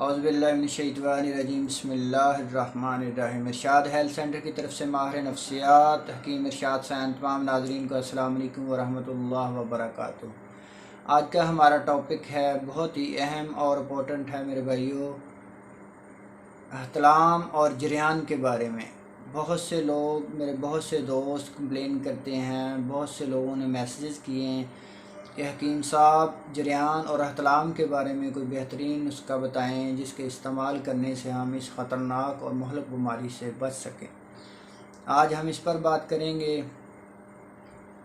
औज़ुबिल्लाहिमिनश्शैतानिर्रजीम बिस्मिल्लाहिर्रहमानिर्रहीम। इरशाद health centre की तरफ से माहिर नफ्सियात हकीम इरशाद सैन तमाम नाज़रीन को अस्सलाम वालेकुम वरहमतुल्लाहि वबरकातुहू। आज का हमारा टॉपिक है बहुत ही अहम और इम्पोर्टेंट है मेरे भाइयों, एहतलाम और जरियान के बारे में। बहुत से लोग, मेरे बहुत से दोस्त कंप्लेन करते हैं, बहुत से लोगों ने मैसेजेस किए हैं कि हकीम साहब जरियान और एहतलाम के बारे में कोई बेहतरीन नुस्खा बताएं जिसके इस्तेमाल करने से हम इस ख़तरनाक और मुहलक बीमारी से बच सकें। आज हम इस पर बात करेंगे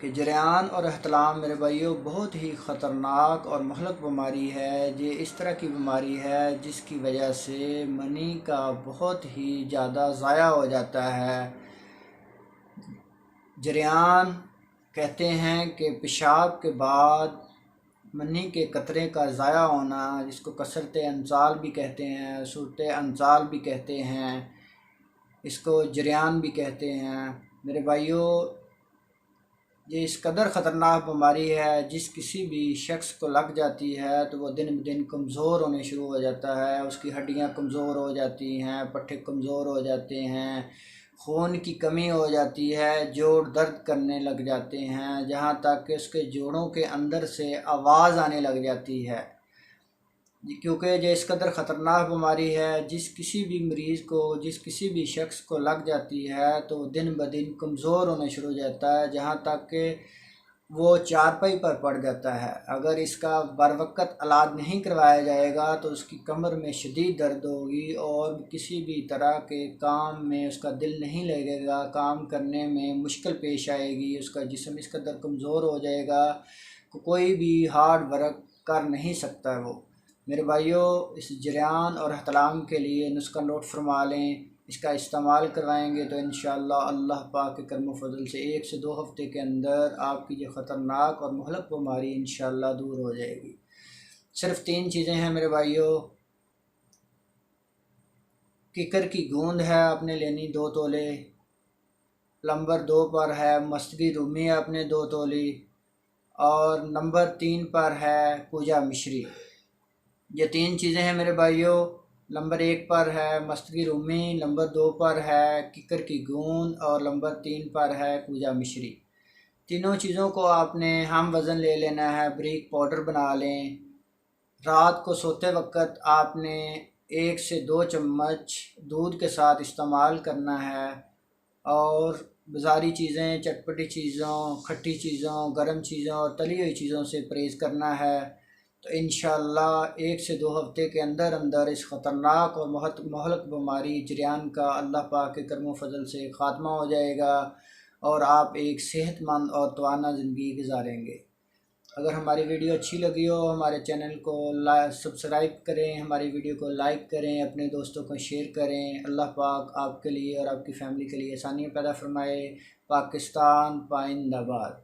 कि जरियान और एहतलाम मेरे भाइयों बहुत ही ख़तरनाक और मुहलक बीमारी है। ये इस तरह की बीमारी है जिसकी वजह से मनी का बहुत ही ज़्यादा ज़ाया हो जाता है। जरियान कहते हैं कि पेशाब के बाद मनी के कतरे का ज़ाया होना, जिसको कसरत अंसाल भी कहते हैं, सूरत अंसाल भी कहते हैं, इसको जरियान भी कहते हैं। मेरे भाइयों, ये इस कदर ख़तरनाक बीमारी है जिस किसी भी शख्स को लग जाती है तो वो दिन ब दिन कमज़ोर होने शुरू हो जाता है। उसकी हड्डियां कमज़ोर हो जाती हैं, पट्टे कमज़ोर हो जाते हैं, खून की कमी हो जाती है, जोड़ दर्द करने लग जाते हैं, जहाँ तक कि उसके जोड़ों के अंदर से आवाज़ आने लग जाती है। क्योंकि ये इस कदर ख़तरनाक बीमारी है, जिस किसी भी मरीज़ को, जिस किसी भी शख्स को लग जाती है तो दिन ब दिन कमज़ोर होने शुरू हो जाता है, जहाँ तक कि वो चारपाई पर पड़ जाता है। अगर इसका बरवक़्त इलाज नहीं करवाया जाएगा तो उसकी कमर में शदीद दर्द होगी और किसी भी तरह के काम में उसका दिल नहीं लगेगा, काम करने में मुश्किल पेश आएगी, उसका जिस्म इस कदर कमज़ोर हो जाएगा कि कोई भी हार्ड वर्क कर नहीं सकता वो। मेरे भाइयों, इस जरियान और एहतलाम के लिए नुस्खा नोट फरमा लें। इसका इस्तेमाल करवाएंगे तो इंशाअल्लाह अल्लाह पाक के करम फजल से 1 से 2 हफ़्ते के अंदर आपकी ये ख़तरनाक और मुहलक बीमारी इंशाअल्लाह दूर हो जाएगी। सिर्फ 3 चीज़ें हैं मेरे भाइयों। किकर की गूंद है आपने लेनी 2 तोले, नंबर 2 पर है मस्तगी रूमी आपने 2 तोली, और नंबर 3 पर है पूजा मिश्री। ये 3 चीज़ें हैं मेरे भाइयों। नंबर 1 पर है मस्तगी रूमी, नंबर 2 पर है किकर की गूंद और नंबर 3 पर है पूजा मिश्री। तीनों चीज़ों को आपने हम वज़न ले लेना है, बारीक पाउडर बना लें। रात को सोते वक्त आपने 1 से 2 चम्मच दूध के साथ इस्तेमाल करना है और बाज़ारी चीज़ें, चटपटी चीज़ों, खट्टी चीज़ों, गर्म चीज़ों और तली हुई चीज़ों से परहेज़ करना है। तो इंशाअल्लाह 1 से 2 हफ़्ते के अंदर अंदर इस ख़तरनाक और मुहलक बीमारी जरियान का अल्लाह पाक के करम फजल से ख़ात्मा हो जाएगा और आप एक सेहतमंद और तवाना ज़िंदगी गुजारेंगे। अगर हमारी वीडियो अच्छी लगी हो, हमारे चैनल को सब्सक्राइब करें, हमारी वीडियो को लाइक करें, अपने दोस्तों को शेयर करें। अल्लाह पाक आपके लिए और आपकी फ़ैमिली के लिए आसानियाँ पैदा फरमाए। पाकिस्तान पाइंदाबाद।